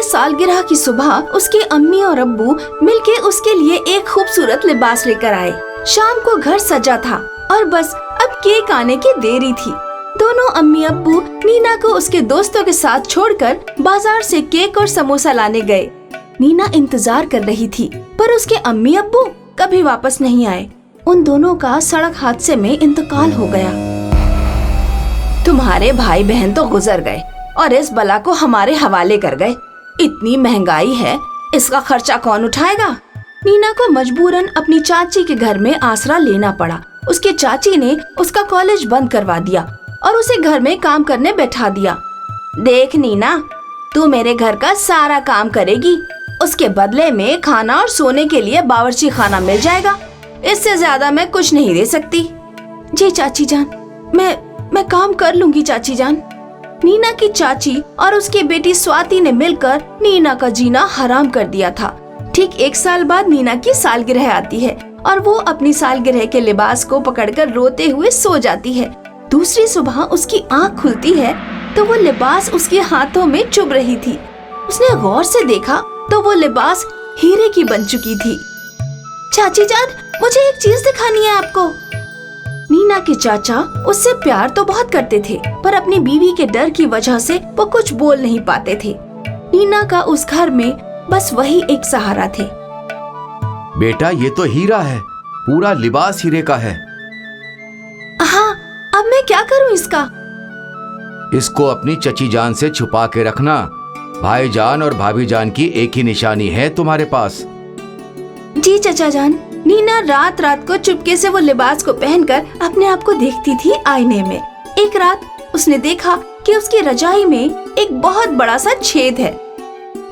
सालगिरह की सुबह उसके अम्मी और अब्बू मिलके उसके लिए एक खूबसूरत लिबास लेकर आए। शाम को घर सजा था और बस अब केक आने की देरी थी। दोनों अम्मी अब्बू नीना को उसके दोस्तों के साथ छोड़कर बाजार से केक और समोसा लाने गए। नीना इंतजार कर रही थी, पर उसके अम्मी अब्बू कभी वापस नहीं आए। उन दोनों का सड़क हादसे में इंतकाल हो गया। तुम्हारे भाई बहन तो गुजर गए और इस बला को हमारे हवाले कर गए। इतनी महंगाई है, इसका खर्चा कौन उठाएगा? नीना को मजबूरन अपनी चाची के घर में आसरा लेना पड़ा। उसके चाची ने उसका कॉलेज बंद करवा दिया और उसे घर में काम करने बैठा दिया। देख नीना, तू मेरे घर का सारा काम करेगी, उसके बदले में खाना और सोने के लिए बावर्ची खाना मिल जाएगा। इससे ज्यादा मैं कुछ नहीं दे सकती। जी चाची जान, मैं काम कर लूंगी चाची जान। नीना की चाची और उसकी बेटी स्वाति ने मिलकर नीना का जीना हराम कर दिया था। ठीक 1 साल बाद नीना की सालगिरह आती है और वो अपनी सालगिरह के लिबास को पकड़कर रोते हुए सो जाती है। दूसरी सुबह उसकी आँख खुलती है तो वो लिबास उसके हाथों में चुभ रही थी। उसने गौर से देखा तो वो लिबास हीरे की बन चुकी थी। चाची जान, मुझे एक चीज दिखानी है आपको। नीना के चाचा उससे प्यार तो बहुत करते थे, पर अपनी बीवी के डर की वजह से वो कुछ बोल नहीं पाते थे। नीना का उस घर में बस वही एक सहारा थे। बेटा, ये तो हीरा है, पूरा लिबास हीरे का है। हाँ, अब मैं क्या करूँ इसका? इसको अपनी चची जान से छुपा के रखना। भाईजान और भाभी जान की एक ही निशानी है तुम्हारे पास। जी चाचा जान। नीना रात रात को चुपके से वो लिबास को पहनकर अपने आप को देखती थी आईने में। एक रात उसने देखा कि उसकी रजाई में एक बहुत बड़ा सा छेद है।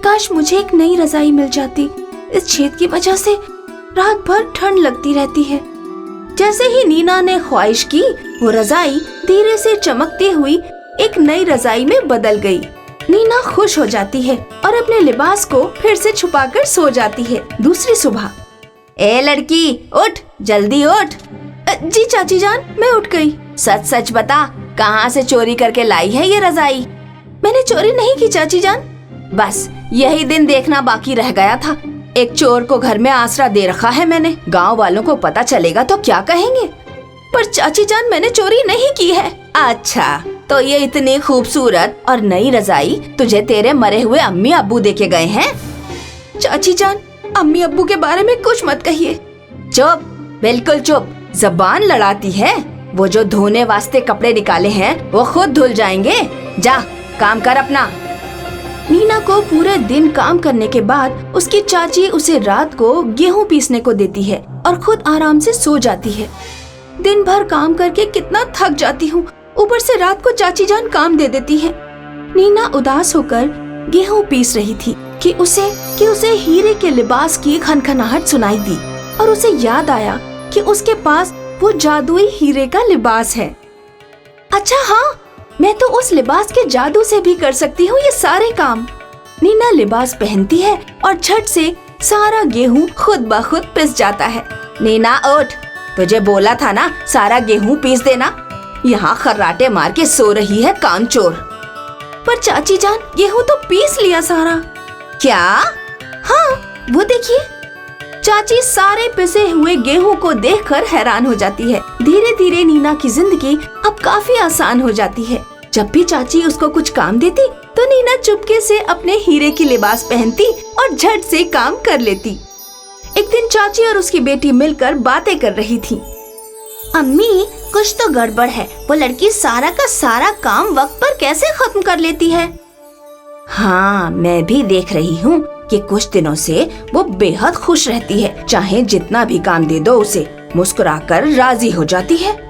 काश मुझे एक नई रजाई मिल जाती। इस छेद की वजह से रात भर ठंड लगती रहती है। जैसे ही नीना ने ख्वाहिश की, वो रजाई धीरे से चमकती हुई एक नई रजाई में बदल गई। नीना खुश हो जाती है और अपने लिबास को फिर से छुपाकर सो जाती है। दूसरी सुबह, ए लड़की, उठ, जल्दी उठ। जी चाची जान, मैं उठ गई। सच सच बता, कहाँ से चोरी करके लाई है ये रजाई? मैंने चोरी नहीं की चाची जान, बस यही दिन देखना बाकी रह गया था। एक चोर को घर में आसरा दे रखा है मैंने। गांव वालों को पता चलेगा तो क्या कहेंगे? पर चाची जान, मैंने चोरी नहीं की है। अच्छा, तो ये इतनी खूबसूरत और नई रजाई तुझे तेरे मरे हुए अम्मी अब्बू देके गए हैं? चाची जान, अम्मी अब्बू के बारे में कुछ मत कहिए। चुप, बिल्कुल चुप। जबान लड़ाती है। वो जो धोने वास्ते कपड़े निकाले हैं वो खुद धुल जाएंगे। जा, काम कर अपना। नीना को पूरे दिन काम करने के बाद उसकी चाची उसे रात को गेहूं पीसने को देती है और खुद आराम से सो जाती है। दिन भर काम करके कितना थक जाती हूँ, ऊपर से रात को चाची जान काम दे देती है। नीना उदास होकर गेहूं पीस रही थी कि उसे हीरे के लिबास की खनखनाहट सुनाई दी और उसे याद आया कि उसके पास वो जादुई हीरे का लिबास है। अच्छा हाँ, मैं तो उस लिबास के जादू से भी कर सकती हूँ ये सारे काम। नीना लिबास पहनती है और झट से सारा गेहूं खुद ब खुद पिस जाता है। नीना उठ, तुझे बोला था ना सारा गेहूं पीस देना। यहाँ खर्राटे मार के सो रही है कामचोर। पर चाची जान, गेहूं तो पीस लिया सारा। क्या? हाँ, वो देखिए। चाची सारे पिसे हुए गेहूं को देखकर हैरान हो जाती है। धीरे धीरे नीना की जिंदगी अब काफी आसान हो जाती है। जब भी चाची उसको कुछ काम देती तो नीना चुपके से अपने हीरे की लिबास पहनती और झट से काम कर लेती। एक दिन चाची और उसकी बेटी मिलकर बातें कर रही थी। अम्मी, कुछ तो गड़बड़ है। वो लड़की सारा का सारा काम वक्त पर कैसे खत्म कर लेती है? हाँ, मैं भी देख रही हूँ कि कुछ दिनों से वो बेहद खुश रहती है। चाहे जितना भी काम दे दो उसे, मुस्कुराकर राजी हो जाती है।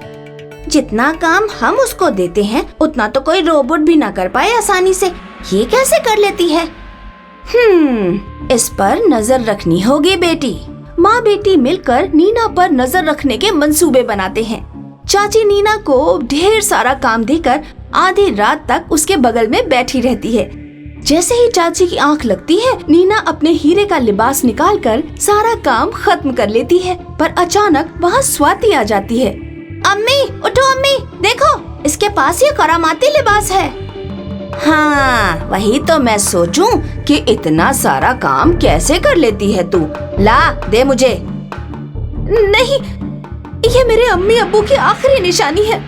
जितना काम हम उसको देते हैं उतना तो कोई रोबोट भी ना कर पाए आसानी से। ये कैसे कर लेती है? इस पर नजर रखनी होगी बेटी। माँ बेटी मिलकर नीना पर नजर रखने के मंसूबे बनाते हैं। चाची नीना को ढेर सारा काम देकर आधी रात तक उसके बगल में बैठी रहती है। जैसे ही चाची की आंख लगती है, नीना अपने हीरे का लिबास निकालकर सारा काम खत्म कर लेती है। पर अचानक वहाँ स्वाति आ जाती है। अम्मी, उठो अम्मी, देखो इसके पास ये करामाती लिबास है। हाँ, वही तो मैं सोचूं कि इतना सारा काम कैसे कर लेती है तू। ला दे मुझे। नहीं, ये मेरे अम्मी अब्बू की आखिरी निशानी है।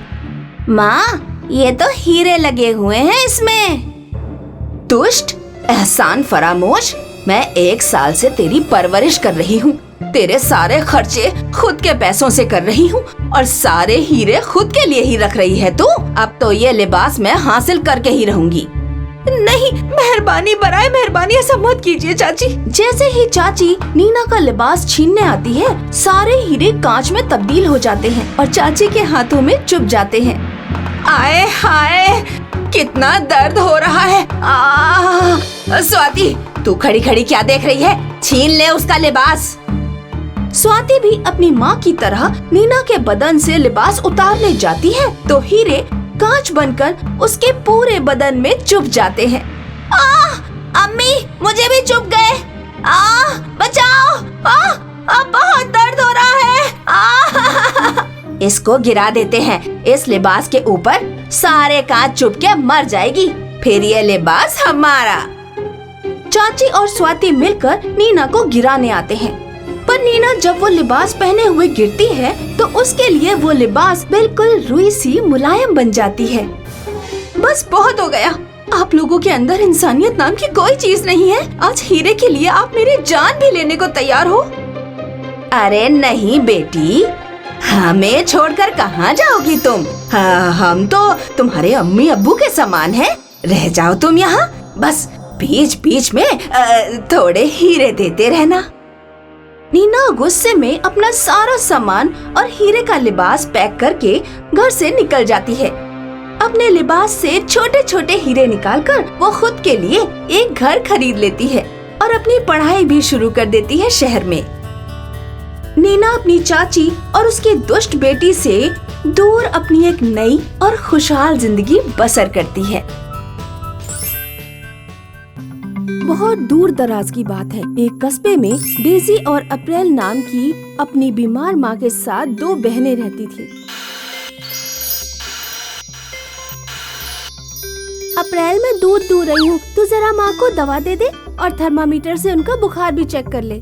माँ, ये तो हीरे लगे हुए हैं इसमें। दुष्ट, एहसान फरामोश, मैं 1 साल से तेरी परवरिश कर रही हूँ, तेरे सारे खर्चे खुद के पैसों से कर रही हूँ और सारे हीरे खुद के लिए ही रख रही है तू। अब तो ये लिबास मैं हासिल करके ही रहूंगी। नहीं, मेहरबानी, बराए मेहरबानी ऐसा मत कीजिए चाची। जैसे ही चाची नीना का लिबास छीनने आती है, सारे हीरे कांच में तब्दील हो जाते हैं और चाची के हाथों में चुभ जाते हैं। आए हाय, कितना दर्द हो रहा है। स्वाति, तू खड़ी खड़ी क्या देख रही है? छीन ले उसका लिबास। स्वाति भी अपनी माँ की तरह नीना के बदन से लिबास उतारने जाती है तो हीरे कांच बनकर उसके पूरे बदन में चुभ जाते हैं। अम्मी, मुझे भी चुभ गए। बचाओ, बहुत दर्द हो रहा है। इसको गिरा देते हैं इस लिबास के ऊपर, सारे कांच चुभ के मर जाएगी, फिर ये लिबास हमारा। चाची और स्वाति मिलकर नीना को गिराने आते हैं, पर नीना जब वो लिबास पहने हुए गिरती है तो उसके लिए वो लिबास बिल्कुल रुई सी मुलायम बन जाती है। बस बहुत हो गया, आप लोगों के अंदर इंसानियत नाम की कोई चीज नहीं है। आज हीरे के लिए आप मेरी जान भी लेने को तैयार हो। अरे नहीं बेटी, हमें छोड़कर कहाँ जाओगी तुम? हम तो तुम्हारे अम्मी अब्बू के समान हैं। रह जाओ तुम यहाँ, बस बीच बीच में थोड़े हीरे देते रहना। नीना गुस्से में अपना सारा सामान और हीरे का लिबास पैक करके घर से निकल जाती है। अपने लिबास से छोटे छोटे हीरे निकालकर वो खुद के लिए एक घर खरीद लेती है और अपनी पढ़ाई भी शुरू कर देती है शहर में। नीना अपनी चाची और उसकी दुष्ट बेटी से दूर अपनी एक नई और खुशहाल जिंदगी बसर करती है। बहुत दूर दराज की बात है, एक कस्बे में डेजी और अप्रैल नाम की अपनी बीमार माँ के साथ 2 बहनें रहती थी। अप्रैल, मैं दूध दूह रही हूँ, तू जरा माँ को दवा दे दे और थर्मामीटर से उनका बुखार भी चेक कर ले।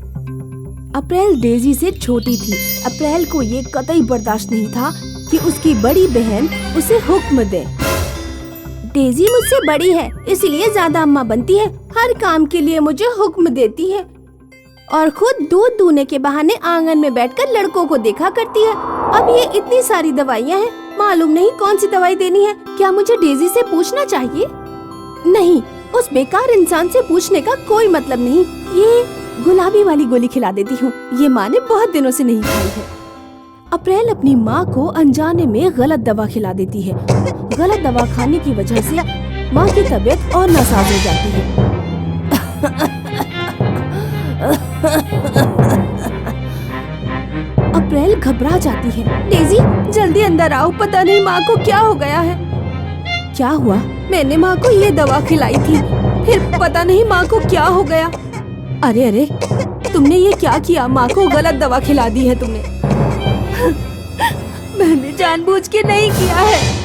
अप्रैल डेजी से छोटी थी। अप्रैल को ये कतई बर्दाश्त नहीं था कि उसकी बड़ी बहन उसे हुक्म दे। डेजी मुझसे बड़ी है, इसलिए ज्यादा अम्मा बनती है, हर काम के लिए मुझे हुक्म देती है और खुद दूध दूहने के बहाने आंगन में बैठकर लड़कों को देखा करती है। अब ये इतनी सारी दवाइयाँ हैं, मालूम नहीं कौन सी दवाई देनी है। क्या मुझे डेजी से पूछना चाहिए? नहीं, उस बेकार इंसान से पूछने का कोई मतलब नहीं। ये गुलाबी वाली गोली खिला देती हूँ, ये माँ ने बहुत दिनों से नहीं खाई है। अप्रैल अपनी माँ को अनजाने में गलत दवा खिला देती है। गलत दवा खाने की वजह से माँ की तबीयत और नासाज हो जाती है। अप्रैल घबरा जाती है। डेजी, जल्दी अंदर आओ, पता नहीं माँ को क्या हो गया है। क्या हुआ? मैंने माँ को ये दवा खिलाई थी, फिर पता नहीं माँ को क्या हो गया। अरे अरे, तुमने ये क्या किया? माँ को गलत दवा खिला दी है तुमने। मैंने जानबूझ के नहीं किया है।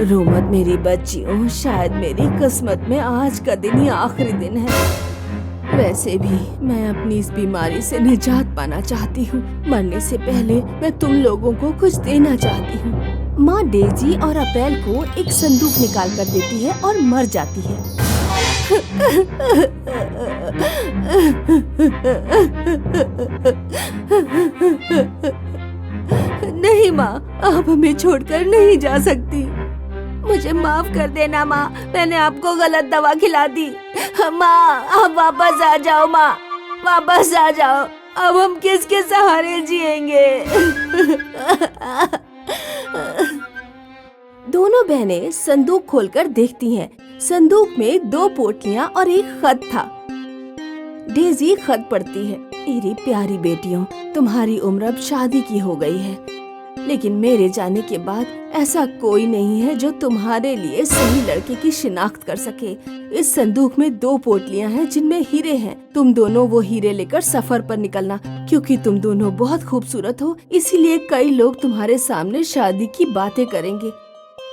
रो मत मेरी बच्चियों, शायद मेरी किस्मत में आज का दिन ही आखिरी दिन है। वैसे भी मैं अपनी इस बीमारी से निजात पाना चाहती हूँ। मरने से पहले मैं तुम लोगों को कुछ देना चाहती हूँ। माँ डेजी और अप्रैल को एक संदूक निकाल कर देती है और मर जाती है। नहीं माँ, आप हमें छोड़कर नहीं जा सकती। मुझे माफ कर देना माँ, मैंने आपको गलत दवा खिला दी। माँ, आप वापस आ जाओ माँ, वापस आ जाओ। अब हम किसके सहारे जिएंगे? दोनों बहनें संदूक खोलकर देखती हैं। संदूक में 2 पोटलियां और एक खत था। डेजी खत पढ़ती है। मेरी प्यारी बेटियों, तुम्हारी उम्र अब शादी की हो गई है, लेकिन मेरे जाने के बाद ऐसा कोई नहीं है जो तुम्हारे लिए सही लड़के की शिनाख्त कर सके। इस संदूक में 2 पोटलियां हैं जिनमें हीरे हैं। तुम दोनों वो हीरे लेकर सफर पर निकलना, क्योंकि तुम दोनों बहुत खूबसूरत हो, इसीलिए कई लोग तुम्हारे सामने शादी की बातें करेंगे।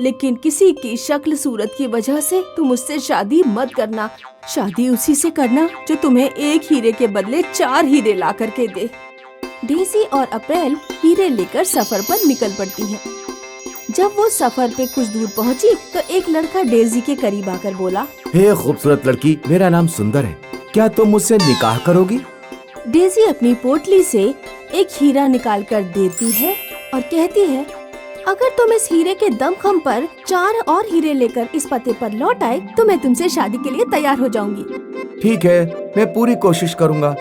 लेकिन किसी की शक्ल सूरत की वजह से तुम उससे शादी मत करना। शादी उसी से करना जो तुम्हें एक हीरे के बदले 4 हीरे ला करके दे। डेजी और अप्रैल हीरे लेकर सफर पर निकल पड़ती हैं। जब वो सफर पे कुछ दूर पहुंची तो एक लड़का डेजी के करीब आकर बोला, हे खूबसूरत लड़की, मेरा नाम सुंदर है, क्या तुम मुझसे निकाह करोगी? डेजी अपनी पोटली से एक हीरा निकाल कर देती है और कहती है, अगर तुम इस हीरे के दमखम पर 4 और हीरे लेकर इस पते पर लौट आए तो मैं तुमसे शादी के लिए तैयार हो जाऊंगी। ठीक है, मैं पूरी कोशिश करूँगा।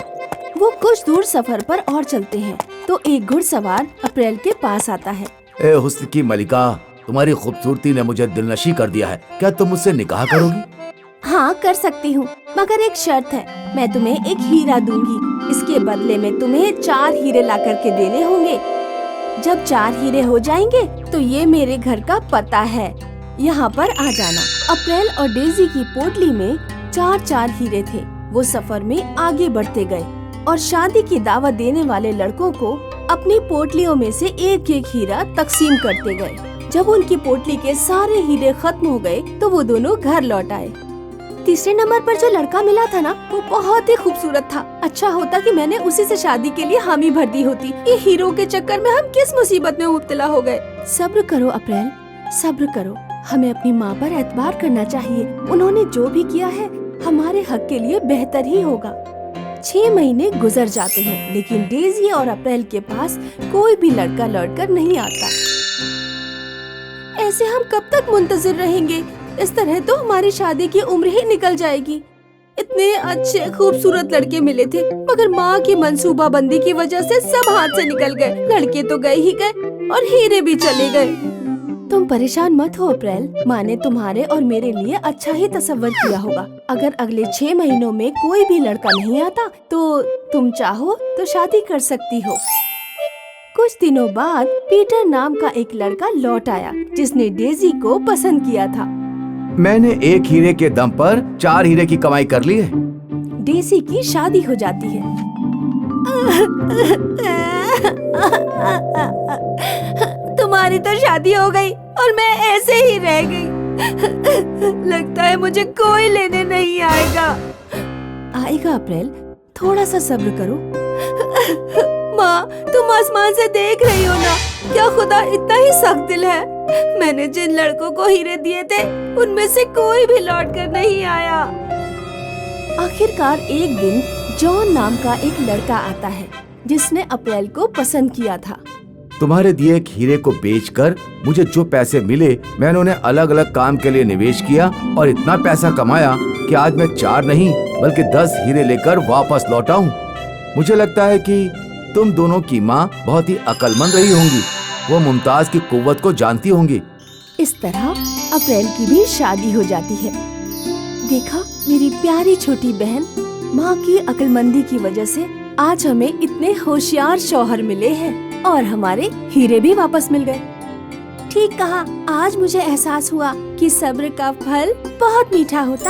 वो कुछ दूर सफर पर और चलते हैं तो एक घुड़सवार अप्रैल के पास आता है। ए हुस्न की मलिका, तुम्हारी खूबसूरती ने मुझे दिलनशी कर दिया है, क्या तुम मुझसे निकाह करोगी? हाँ, कर सकती हूँ, मगर एक शर्त है, मैं तुम्हें एक हीरा दूंगी। इसके बदले में तुम्हें 4 हीरे ला करके देने होंगे। जब 4 हीरे हो जाएंगे तो ये मेरे घर का पता है, यहाँ पर आ जाना। अप्रैल और डेजी की पोटली में 4 हीरे थे। वो सफर में आगे बढ़ते गए और शादी की दावत देने वाले लड़कों को अपनी पोटलियों में से एक एक हीरा तकसीम करते गए। जब उनकी पोटली के सारे हीरे खत्म हो गए तो वो दोनों घर लौट आए। तीसरे नंबर पर जो लड़का मिला था ना, वो बहुत ही खूबसूरत था। अच्छा होता कि मैंने उसी से शादी के लिए हामी भर दी होती। ये हीरो के चक्कर में हम किस मुसीबत में मुब्तला हो गए। सब्र करो अप्रैल, सब्र करो। हमें अपनी माँ पर एतबार करना चाहिए। उन्होंने जो भी किया है हमारे हक के लिए बेहतर ही होगा। 6 महीने गुजर जाते हैं लेकिन डेजी और अप्रैल के पास कोई भी लड़का लौटकर नहीं आता। ऐसे हम कब तक मुंतजिर रहेंगे? इस तरह तो हमारी शादी की उम्र ही निकल जाएगी। इतने अच्छे खूबसूरत लड़के मिले थे मगर माँ की मंसूबा बंदी की वजह से सब हाथ से निकल गए। लड़के तो गए ही गए और हीरे भी चले गए। तुम परेशान मत हो अप्रैल, माँ ने तुम्हारे और मेरे लिए अच्छा ही तसव्वुर किया होगा। अगर अगले 6 महीनों में कोई भी लड़का नहीं आता तो तुम चाहो तो शादी कर सकती हो। कुछ दिनों बाद पीटर नाम का एक लड़का लौट आया जिसने डेजी को पसंद किया था। मैंने एक हीरे के दम पर 4 हीरे की कमाई कर ली है। डेजी की शादी हो जाती है। तुम्हारी तो शादी हो गई और मैं ऐसे ही रह गई। लगता है मुझे कोई लेने नहीं आएगा। आएगा अप्रैल, थोड़ा सा सब्र करो। माँ, तुम आसमान से देख रही हो ना, क्या खुदा इतना ही सख्त दिल है? मैंने जिन लड़कों को हीरे दिए थे उनमें से कोई भी लौट कर नहीं आया। आखिरकार एक दिन जॉन नाम का एक लड़का आता है जिसने अप्रैल को पसंद किया था। तुम्हारे दिए एक हीरे को बेचकर मुझे जो पैसे मिले मैंने उन्हें अलग अलग काम के लिए निवेश किया और इतना पैसा कमाया कि आज मैं 4 नहीं बल्कि 10 हीरे लेकर वापस लौटा हूँ। मुझे लगता है कि तुम दोनों की माँ बहुत ही अक्लमंद रही होंगी। वो मुमताज की कुव्वत को जानती होंगी। इस तरह अप्रैल की भी शादी हो जाती है। देखा मेरी प्यारी छोटी बहन, माँ की अक्लमंदी की वजह से आज हमें इतने होशियार शौहर मिले हैं और हमारे हीरे भी वापस मिल गए। ठीक कहा, आज मुझे एहसास हुआ कि सब्र का फल बहुत मीठा होता